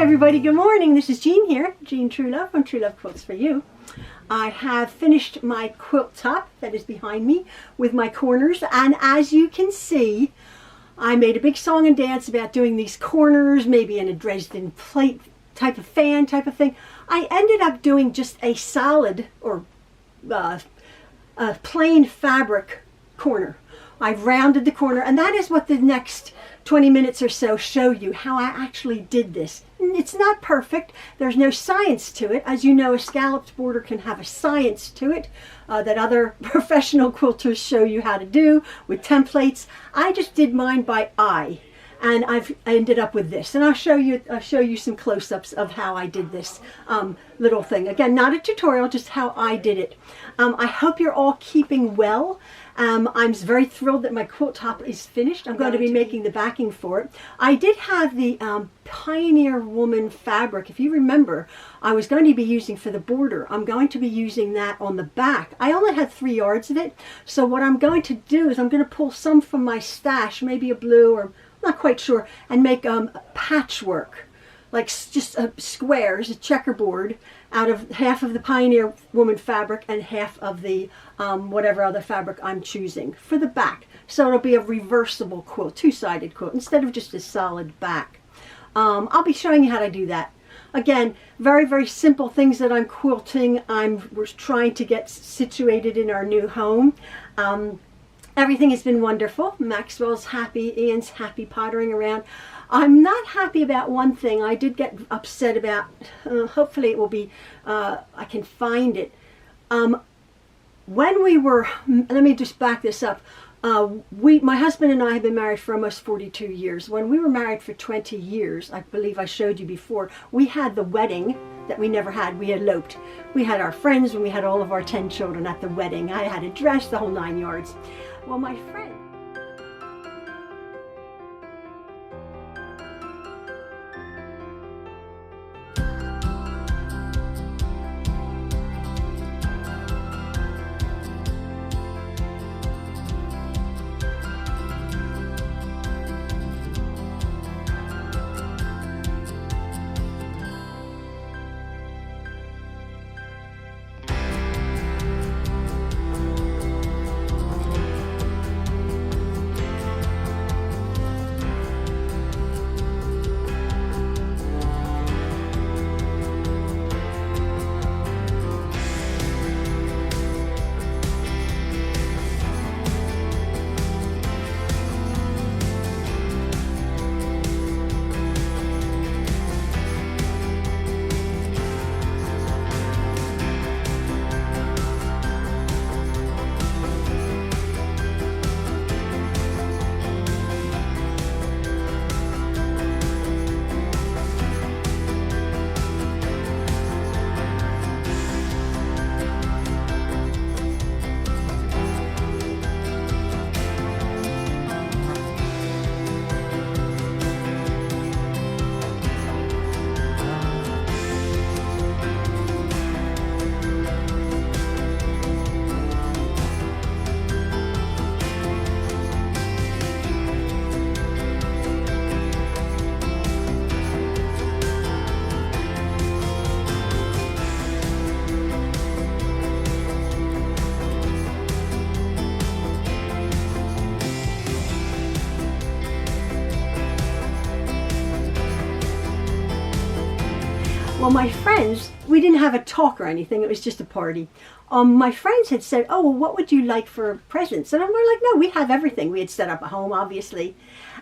Hi everybody, good morning. This is Jean here, Jean Truelove from Truelove Quilts for You. I have finished my quilt top that is behind me with my corners, and as you can see, I made a big song and dance about doing these corners, maybe in a Dresden plate type of fan type of thing. I ended up doing just a solid or a plain fabric corner. I've rounded the corner, and that is what the next 20 minutes or so show you, how I actually did this. It's not perfect. There's no science to it. As you know, a scalloped border can have a science to it that other professional quilters show you how to do with templates. I just did mine by eye, and I've ended up with this. And I'll show you some close-ups of how I did this little thing. Again, not a tutorial, just how I did it. I hope you're all keeping well. I'm very thrilled that my quilt top is finished. I'm going to be making the backing for it. I did have the Pioneer Woman fabric. If you remember, I was going to be using for the border. I'm going to be using that on the back. I only had 3 yards of it, so what I'm going to do is I'm going to pull some from my stash, maybe a blue, or I'm not quite sure, and make patchwork, like just squares, a checkerboard, out of half of the Pioneer Woman fabric and half of the whatever other fabric I'm choosing for the back. So it'll be a reversible quilt, two-sided quilt, instead of just a solid back. I'll be showing you how to do that. Again, very, very simple things that I'm quilting. We're trying to get situated in our new home. Everything has been wonderful. Maxwell's happy, Ian's happy pottering around. I'm not happy about one thing. I did get upset about, hopefully it will be, I can find it. When we were, let me just back this up. My husband and I have been married for almost 42 years. When we were married for 20 years, I believe I showed you before, we had the wedding that we never had. We eloped. We had our friends and we had all of our 10 children at the wedding. I had a dress, the whole 9 yards. Well, my friend... Well, my friends, we didn't have a talk or anything. It was just a party. My friends had said, oh, well, what would you like for presents? And we're like, no, we have everything. We had set up a home, obviously.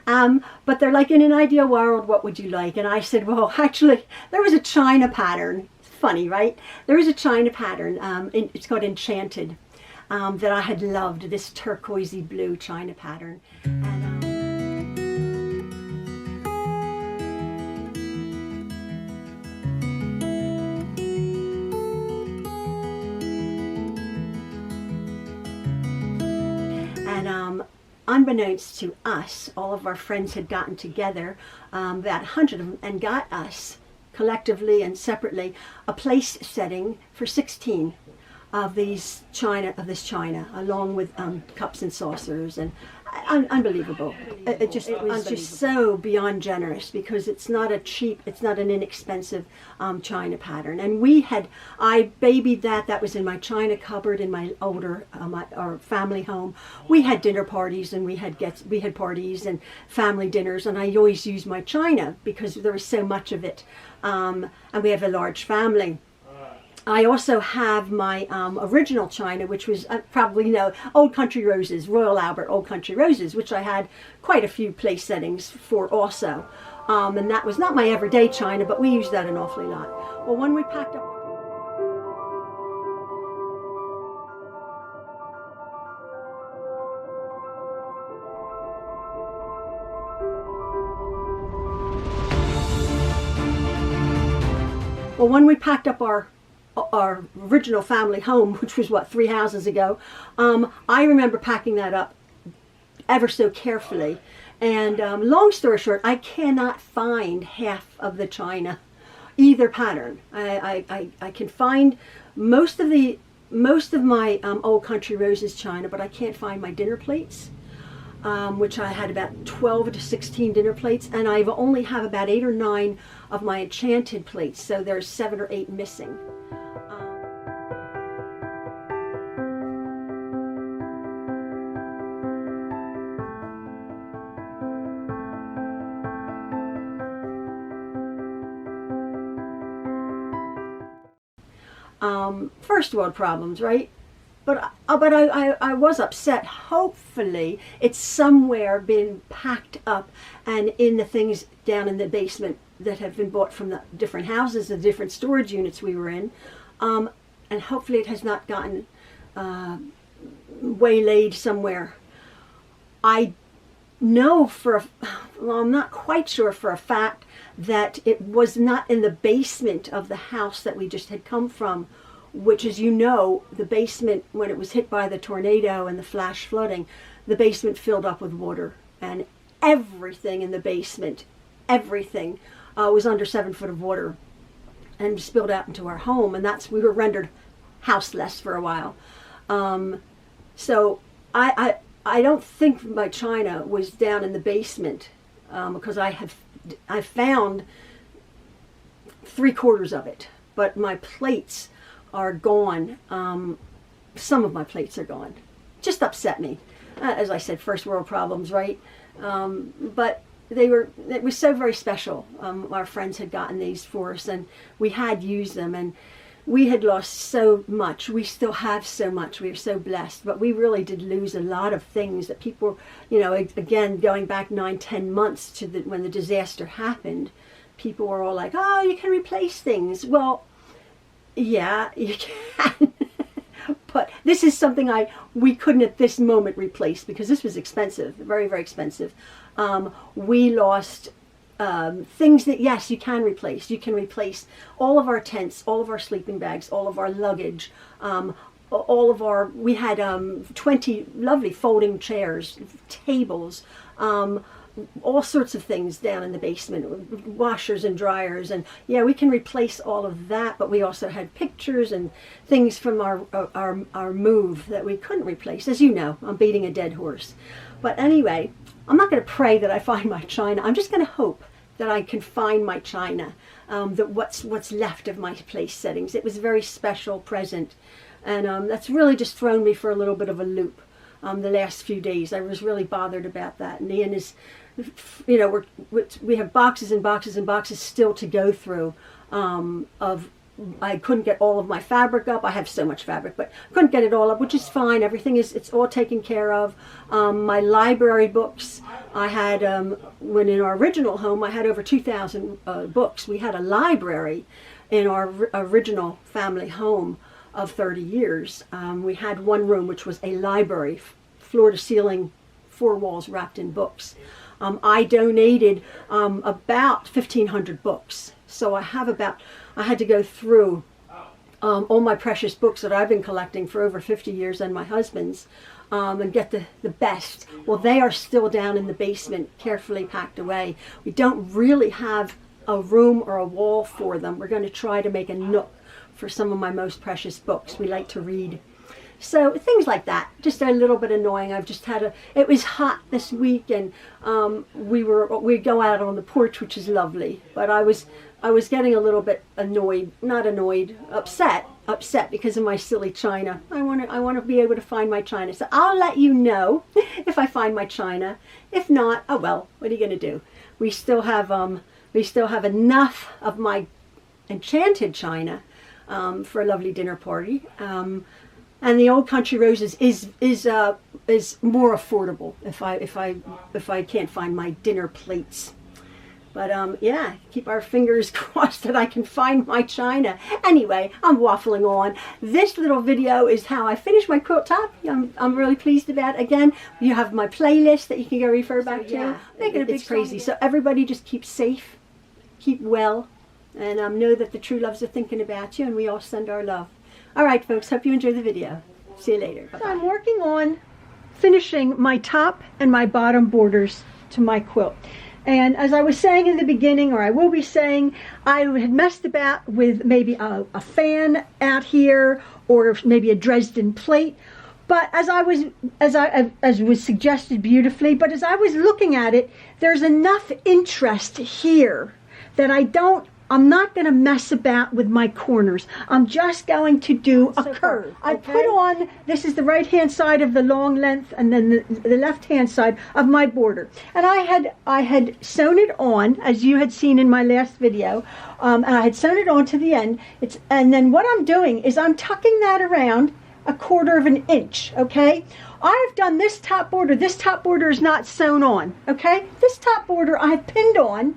But they're like, in an ideal world, what would you like? And I said, well, actually, there was a China pattern. It's funny, right? There was a China pattern. It's called Enchanted, that I had loved, this turquoisey blue China pattern. And, unbeknownst to us, all of our friends had gotten together, about 100 of them, and got us, collectively and separately, a place setting for 16. of this china, along with cups and saucers, and unbelievable. It was just so beyond generous, because it's not an inexpensive china pattern. And I babied that. That was in my china cupboard in my older our family home. We had dinner parties, and we had parties and family dinners, and I always used my china because there was so much of it, and we have a large family. I also have my original china, which was probably, you know, Old Country Roses, Royal Albert Old Country Roses, which I had quite a few place settings for also. And that was not my everyday china, but we used that an awfully lot. Well, when we packed up... Well, when we packed up our original family home, which was what, 3 houses ago, I remember packing that up ever so carefully, and long story short, I cannot find half of the china, either pattern. I can find most of my Old Country Roses china, but I can't find my dinner plates, which I had about 12 to 16 dinner plates, and I only have about 8 or 9 of my enchanted plates, so there's 7 or 8 missing. First world problems, right? But I was upset. Hopefully it's somewhere been packed up and in the things down in the basement that have been bought from the different houses, the different storage units we were in, and hopefully it has not gotten waylaid somewhere. I know well, I'm not quite sure for a fact that it was not in the basement of the house that we just had come from, which, as you know, the basement, when it was hit by the tornado and the flash flooding, the basement filled up with water, and everything in the basement, everything was under 7 foot of water and spilled out into our home, and we were rendered houseless for a while. So I don't think my china was down in the basement, because I found 3/4 of it, but my plates are gone. Some of my plates are gone. Just upset me. As I said, first world problems, right? But it was so very special. Our friends had gotten these for us, and we had used them, and we had lost so much. We still have so much. We are so blessed, but we really did lose a lot of things that people, you know, again, going back 9-10 months to when the disaster happened, people were all like, oh, you can replace things. Well, yeah, you can. But this is something we couldn't at this moment replace, because this was expensive, very, very expensive. We lost things that, yes, you can replace. You can replace all of our tents, all of our sleeping bags, all of our luggage, we had 20 lovely folding chairs, tables, all sorts of things down in the basement, washers and dryers, and yeah, we can replace all of that. But we also had pictures and things from our move that we couldn't replace. As you know, I'm beating a dead horse. But anyway, I'm not going to pray that I find my china. I'm just going to hope that I can find my china, that what's left of my place settings. It was a very special present, and that's really just thrown me for a little bit of a loop. The last few days, I was really bothered about that. And Ian is, you know, we have boxes and boxes and boxes still to go through. I couldn't get all of my fabric up. I have so much fabric, but couldn't get it all up, which is fine. It's all taken care of. My library books, I had, when in our original home, I had over 2,000 books. We had a library in our original family home of 30 years. We had one room which was a library, floor to ceiling, 4 walls wrapped in books. I donated about 1,500 books. So I had to go through all my precious books that I've been collecting for over 50 years, and my husband's, and get the best. Well, they are still down in the basement, carefully packed away. We don't really have a room or a wall for them. We're going to try to make a nook for some of my most precious books. We like to read. So things like that, just a little bit annoying. I've just had it was hot this week, and we'd go out on the porch, which is lovely, but I was getting a little bit annoyed, not annoyed, upset because of my silly china. I want to be able to find my china. So I'll let you know if I find my china. If not, oh well, what are you going to do? We still have enough of my enchanted china for a lovely dinner party. And the Old Country Roses is more affordable if I can't find my dinner plates. But yeah, keep our fingers crossed that I can find my china. Anyway, I'm waffling on. This little video is how I finished my quilt top. I'm really pleased about it. Again, you have my playlist that you can go refer back to. Yeah, it's crazy. So everybody just keep safe, keep well, and know that the True Loves are thinking about you, and we all send our love. All right, folks, hope you enjoy the video. See you later. Bye-bye. So I'm working on finishing my top and my bottom borders to my quilt. And as I was saying in the beginning, or I will be saying, I had messed about with maybe a fan out here, or maybe a Dresden plate. But as was suggested beautifully, but as I was looking at it, there's enough interest here that I'm not going to mess about with my corners. I'm just going to do a curve. I put on, this is the right hand side of the long length, and then the left hand side of my border. And I had sewn it on, as you had seen in my last video, and I had sewn it on to the end. And then what I'm doing is I'm tucking that around 1/4 of an inch, okay? I've done this top border. This top border is not sewn on, okay? This top border I have pinned on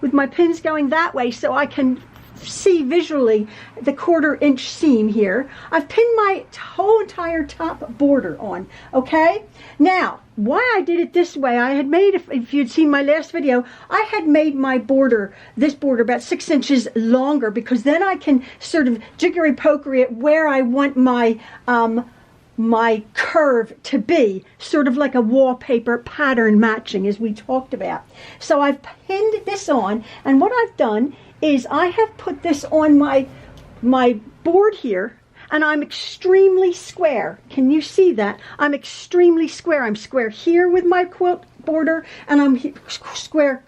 with my pins going that way so I can see visually the 1/4 inch seam here. I've pinned my whole entire top border on, okay? Now, why I did it this way, I had made, if you'd seen my last video, I had made my border, this border, about 6 inches longer, because then I can sort of jiggery-pokery it where I want my curve to be, sort of like a wallpaper pattern matching, as we talked about. So I've pinned this on, and what I've done is I have put this on my board here, and I'm extremely square. Can you see that? I'm extremely square. I'm square here with my quilt border, and I'm square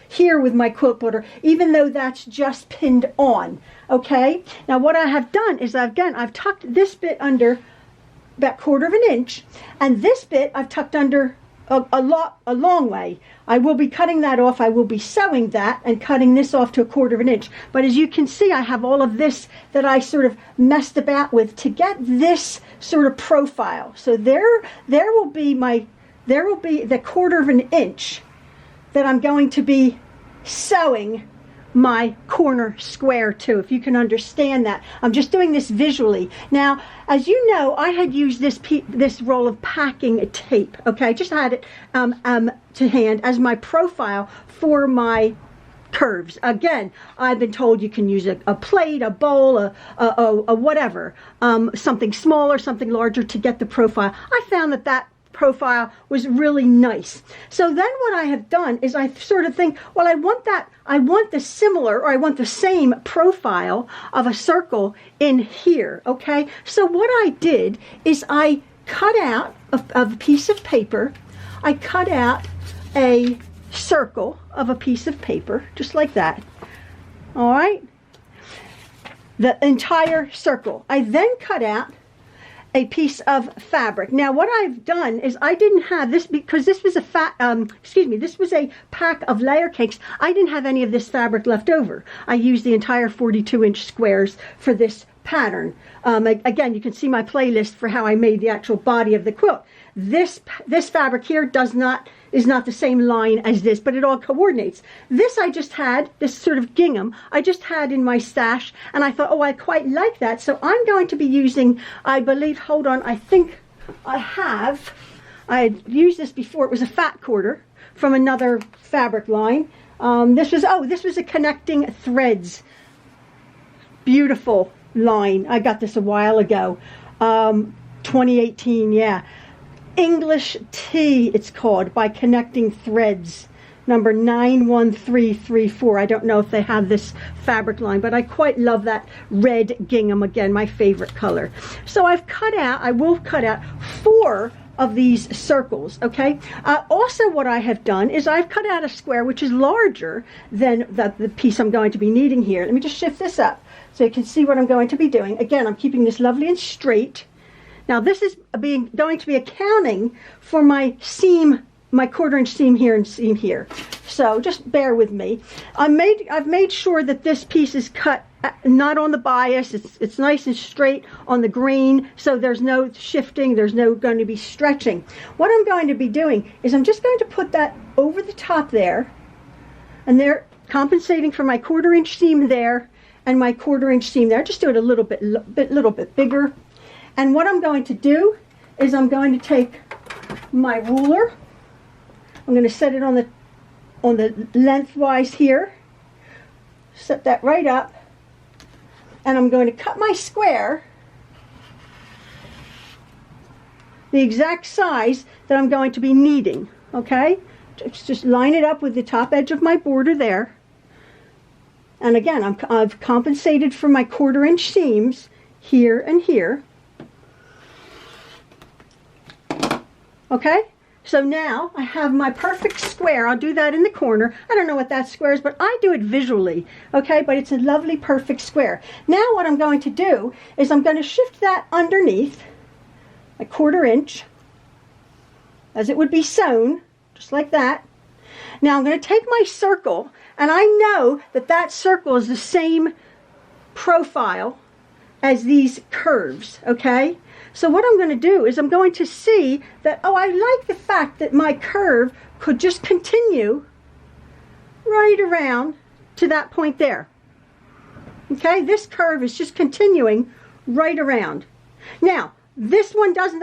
here with my quilt border, even though that's just pinned on, okay? Now what I have done is I've tucked this bit under about 1/4 of an inch, and this bit I've tucked under a long way. I will be cutting that off. I will be sewing that and cutting this off to 1/4 of an inch. But as you can see, I have all of this that I sort of messed about with to get this sort of profile. So there will be the 1/4 of an inch that I'm going to be sewing my corner square to, if you can understand that. I'm just doing this visually. Now, as you know, I had used this roll of packing tape, okay? I just had it to hand as my profile for my curves. Again, I've been told you can use a plate, a bowl, a whatever, something smaller, something larger to get the profile. I found that profile was really nice. So then what I have done is I sort of think, well, I want the similar, or I want the same profile of a circle in here, okay? So what I did is I cut out a piece of paper. I cut out a circle of a piece of paper, just like that, all right? The entire circle. I then cut out a piece of fabric. Now what I've done is I didn't have this, because this was this was a pack of layer cakes. I didn't have any of this fabric left over. I used the entire 42-inch squares for this pattern. Again, you can see my playlist for how I made the actual body of the quilt. This fabric here is not the same line as this, but it all coordinates. This I just had, this sort of gingham, I just had in my stash, and I thought, oh, I quite like that. So I'm going to be using, I believe, hold on, I think I had used this before. It was a fat quarter from another fabric line. This was a connecting threads. Beautiful line. I got this a while ago. 2018, yeah. English Tea, it's called, by Connecting Threads. number 91334. I don't know if they have this fabric line, but I quite love that red gingham. Again, my favorite color. So I will cut out 4 of these circles. Okay. Also what I have done is I've cut out a square which is larger than the piece I'm going to be needing here. Let me just shift this up so you can see what I'm going to be doing. Again, I'm keeping this lovely and straight. Now this is going to be accounting for my seam, my 1/4 inch seam here and seam here. So just bear with me. I've made sure that this piece is cut not on the bias. It's nice and straight on the grain, so there's no shifting, there's no going to be stretching. What I'm going to be doing is I'm just going to put that over the top there, and they're compensating for my 1/4 inch seam there and my 1/4 inch seam there. Just do it a little bit bigger. And what I'm going to do is I'm going to take my ruler. I'm going to set it on the lengthwise here. Set that right up. And I'm going to cut my square the exact size that I'm going to be needing. Okay? Just line it up with the top edge of my border there. And again, I've compensated for my 1/4 inch seams here and here. Okay? So now I have my perfect square. I'll do that in the corner. I don't know what that square is, but I do it visually. Okay, but it's a lovely perfect square. Now what I'm going to do is I'm going to shift that underneath a 1/4 inch as it would be sewn, just like that. Now I'm going to take my circle, and I know that that circle is the same profile as these curves, okay? So what I'm going to do is I'm going to see that, oh, I like the fact that my curve could just continue right around to that point there. Okay, this curve is just continuing right around. Now, this one doesn't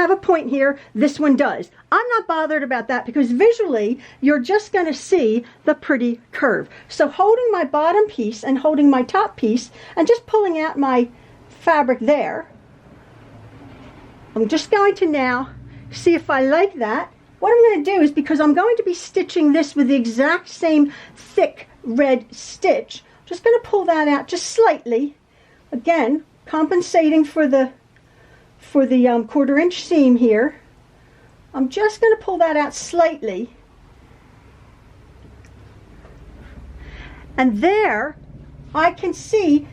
have a point here, this one does. I'm not bothered about that because visually you're just going to see the pretty curve. So holding my bottom piece and holding my top piece and just pulling out my fabric there, I'm just going to now see if I like that. What I'm going to do is, because I'm going to be stitching this with the exact same thick red stitch, I'm just going to pull that out just slightly. Again, compensating for the 1/4 inch seam here. I'm just going to pull that out slightly. And there I can see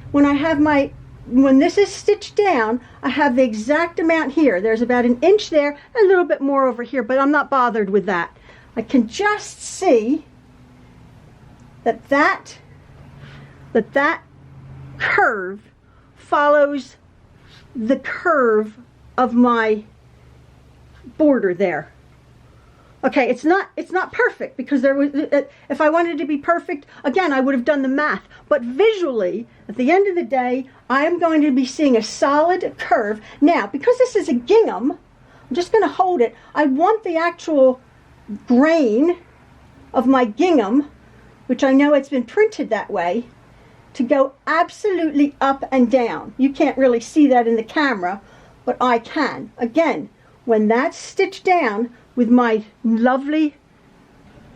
when this is stitched down, I have the exact amount here. There's about 1 inch there, a little bit more over here, but I'm not bothered with that. I can just see that curve follows the curve of my border there. Okay, it's not perfect because if I wanted to be perfect, again, I would have done the math. But visually, at the end of the day, I am going to be seeing a solid curve. Now, because this is a gingham, I'm just going to hold it. I want the actual grain of my gingham, which I know it's been printed that way, to go absolutely up and down. You can't really see that in the camera, but I can. Again, when that's stitched down with my lovely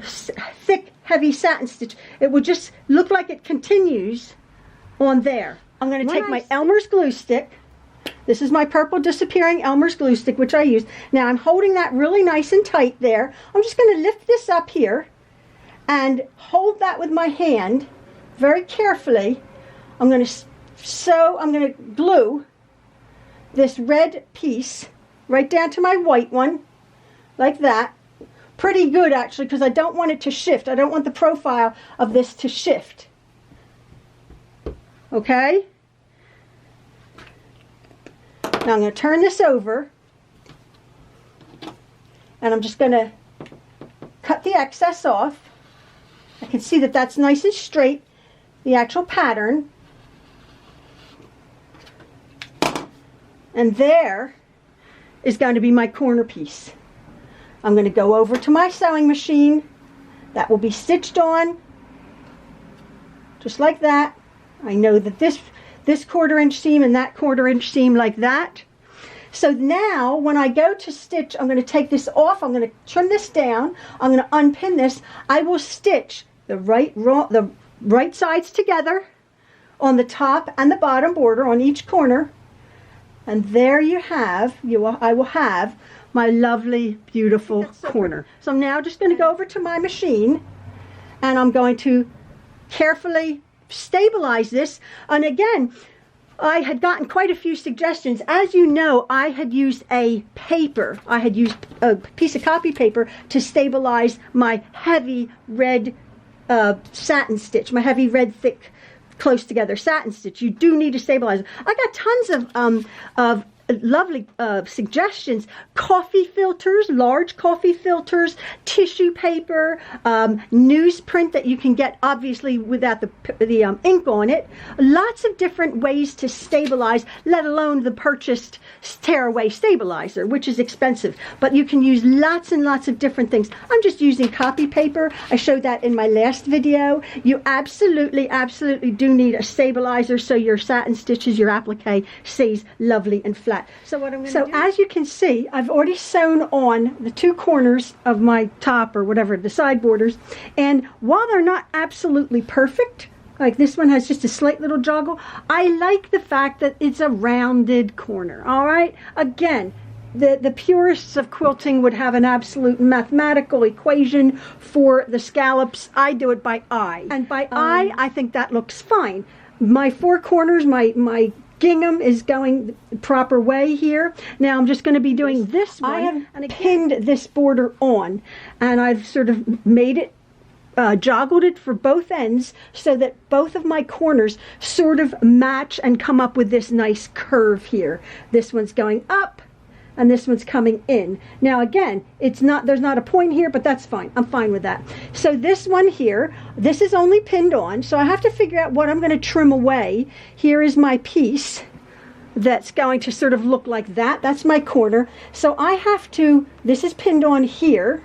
thick heavy satin stitch, it will just look like it continues on there. I'm going to take my Elmer's glue stick. This is my purple disappearing Elmer's glue stick, which I use. Now I'm holding that really nice and tight there. I'm just going to lift this up here and hold that with my hand very carefully. I'm going to glue this red piece right down to my white one, like that. Pretty good actually, because I don't want it to shift. I don't want the profile of this to shift. Okay? Now I'm going to turn this over, and I'm just going to cut the excess off. I can see that that's nice and straight, the actual pattern. And there is going to be my corner piece. I'm going to go over to my sewing machine. That will be stitched on, just like that. I know that this 1/4 inch seam and that 1/4 inch seam like that. So now when I go to stitch, I'm going to take this off, I'm going to trim this down, I'm going to unpin this. I will stitch the right sides together on the top and the bottom border on each corner. And there you have, I will have my lovely, beautiful corner. So I'm now just going to go over to my machine and I'm going to carefully stabilize this. And again, I had gotten quite a few suggestions. As you know, I had used a piece of copy paper to stabilize my heavy red satin stitch, my heavy red thick close together satin stitch. You do need to stabilize it. I got tons of lovely suggestions. Coffee filters, large coffee filters, tissue paper, newsprint that you can get obviously without the ink on it. Lots of different ways to stabilize, let alone the purchased tearaway stabilizer, which is expensive. But you can use lots and lots of different things. I'm just using copy paper. I showed that in my last video. You absolutely do need a stabilizer so your satin stitches, your applique stays lovely and flat. So what I'm going to do, as you can see, I've already sewn on the two corners of my top or whatever, the side borders, and while they're not absolutely perfect, like this one has just a slight little joggle, I like the fact that it's a rounded corner. All right, again, the purists of quilting would have an absolute mathematical equation for the scallops. I do it by eye, and by eye I think that looks fine. My four corners, my gingham is going the proper way here. Now I'm just going to be doing this one. I have pinned this border on, and I've sort of made it, joggled it for both ends so that both of my corners sort of match and come up with this nice curve here. This one's going up and this one's coming in. Now again, there's not a point here, but that's fine. I'm fine with that. So this one here, this is only pinned on, so I have to figure out what I'm going to trim away. Here is my piece that's going to sort of look like that. That's my corner. So I have to, this is pinned on here,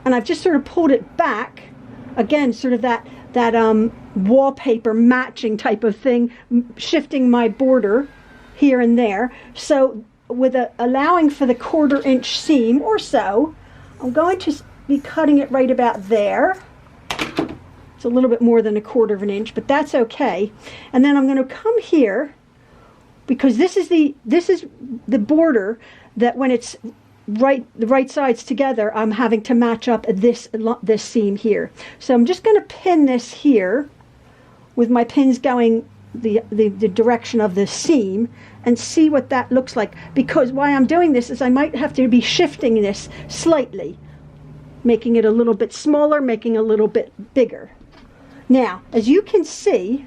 and I've just sort of pulled it back. Again, sort of that wallpaper matching type of thing, shifting my border here and there. So with allowing for the 1/4 inch seam or so, I'm going to be cutting it right about there. It's a little bit more than 1/4 inch, but that's okay. And then I'm going to come here, because this is the border that when it's the right sides together, I'm having to match up this seam here. So I'm just going to pin this here with my pins going the direction of the seam and see what that looks like, because why I'm doing this is I might have to be shifting this slightly, making it a little bit smaller, making it a little bit bigger. Now as you can see,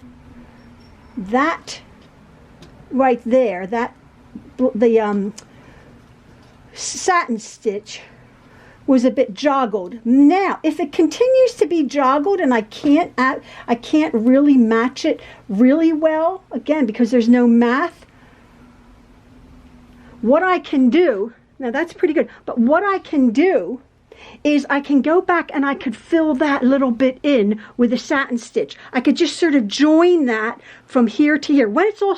that right there, that the satin stitch was a bit joggled. Now if it continues to be joggled and I can't really match it really well, again because there's no math, what I can do, now that's pretty good, but what I can do is I can go back and I could fill that little bit in with a satin stitch. I could just sort of join that from here to here when it's all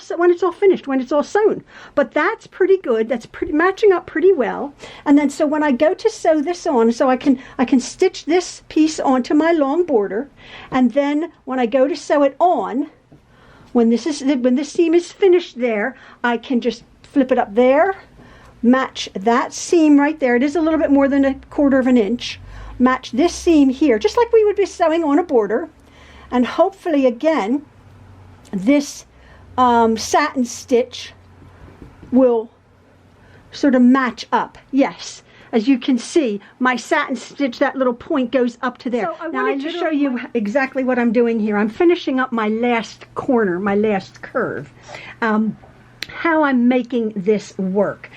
finished, when it's all sewn. But that's pretty good. That's matching up pretty well. And then so when I go to sew this on, so I can stitch this piece onto my long border, and then when I go to sew it on, when this seam is finished there, I can just flip it up there, match that seam right there. It is a little bit more than 1/4 inch. Match this seam here, just like we would be sewing on a border. And hopefully, again, this satin stitch will sort of match up. Yes, as you can see, my satin stitch, that little point goes up to there. So now I just show you exactly what I'm doing here. I'm finishing up my last corner, my last curve. How I'm making this work.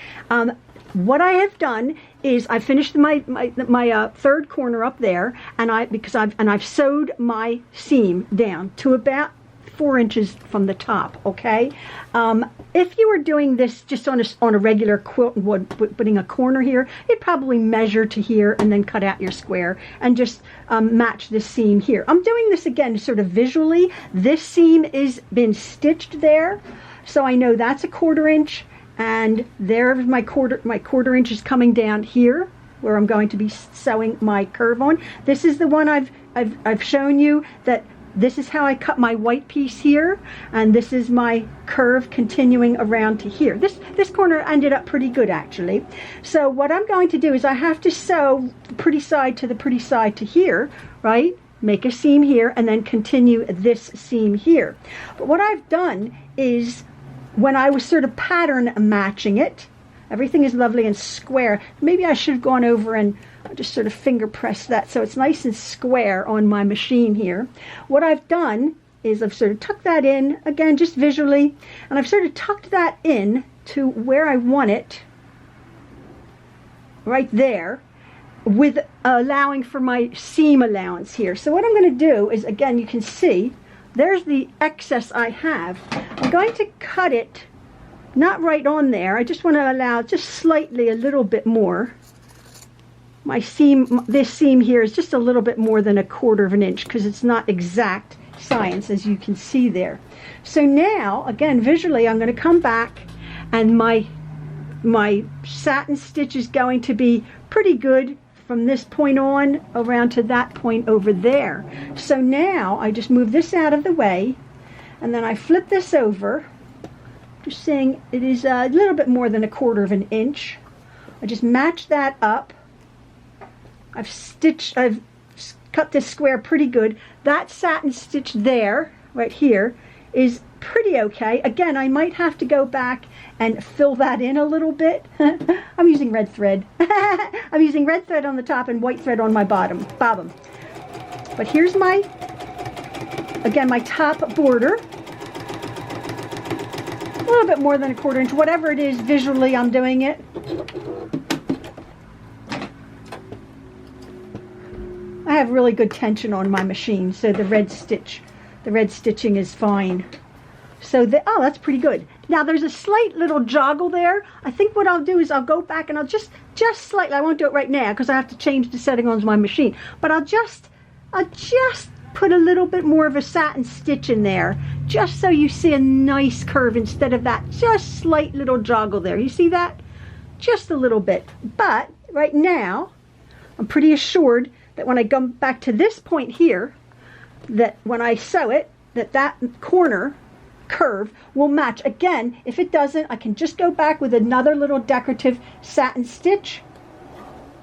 What I have done is I finished my third corner up there, and I've sewed my seam down to about 4 inches from the top. Okay. If you were doing this just on a regular quilt and wood, putting a corner here, you'd probably measure to here and then cut out your square and just match this seam here. I'm doing this again sort of visually. This seam is been stitched there, so I know that's 1/4 inch, and there's my quarter inch is coming down here where I'm going to be sewing my curve on. This is the one I've shown you, that this is how I cut my white piece here, and this is my curve continuing around to here. This corner ended up pretty good actually. So what I'm going to do is I have to sew the pretty side to the pretty side to here, right? Make a seam here and then continue this seam here. But what I've done is, when I was sort of pattern matching it, everything is lovely and square. Maybe I should have gone over and just sort of finger press that so it's nice and square on my machine here. What I've done is I've sort of tucked that in, again just visually, and I've sort of tucked that in to where I want it, right there, with allowing for my seam allowance here. So what I'm going to do is, again, you can see there's the excess I have. I'm going to cut it, not right on there. I just want to allow just slightly a little bit more. My seam, this seam here is just a little bit more than 1/4 of an inch because it's not exact science, as you can see there. So now, again, visually, I'm going to come back, and my satin stitch is going to be pretty good from this point on around to that point over there. So now I just move this out of the way, and then I flip this over, just saying it is a little bit more than 1/4 of an inch. I just match that up. I've cut this square pretty good. That satin stitch there, right here, is pretty okay. Again, I might have to go back and fill that in a little bit. I'm using red thread. I'm using red thread on the top and white thread on my bottom. But here's my, again, my top border. A little bit more than 1/4 inch, whatever it is visually I'm doing it. I have really good tension on my machine, so the red stitching is fine. So oh, that's pretty good. Now there's a slight little joggle there. I think what I'll do is I'll go back and I'll just slightly, I won't do it right now because I have to change the setting on my machine, but I'll just put a little bit more of a satin stitch in there, just so you see a nice curve instead of that just slight little joggle there. You see that? Just a little bit. But right now, I'm pretty assured that when I come back to this point here, that when I sew it, that corner curve will match. Again, if it doesn't, I can just go back with another little decorative satin stitch.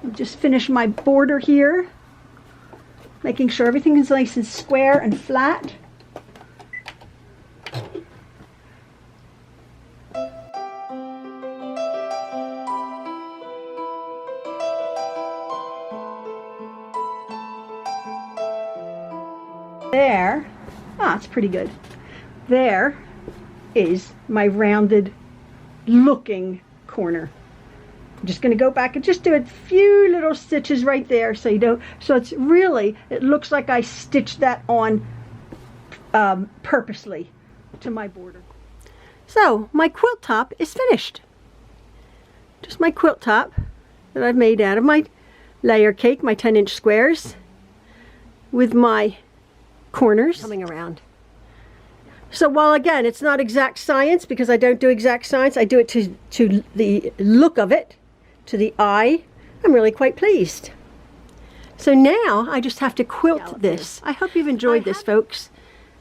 I'll just finish my border here, making sure everything is nice and square and flat. There, it's pretty good. There is my rounded looking corner. I'm just going to go back and just do a few little stitches right there, so you don't, so it's really, it looks like I stitched that on purposely to my border. So my quilt top is finished. Just my quilt top that I've made out of my layer cake, my 10-inch squares, with my corners coming around. So while again it's not exact science, because I don't do exact science, I do it to the look of it, to the eye, I'm really quite pleased. So now I just have to quilt this. I hope you've enjoyed this, folks,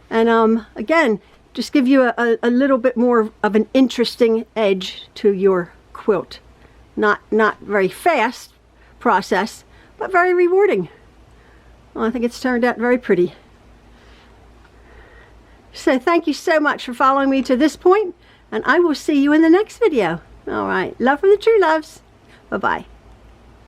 and again, just give you a little bit more of an interesting edge to your quilt. Not very fast process, but very rewarding. Well, I think it's turned out very pretty. So thank you so much for following me to this point, and I will see you in the next video. All right, love from the Trueloves. Bye-bye.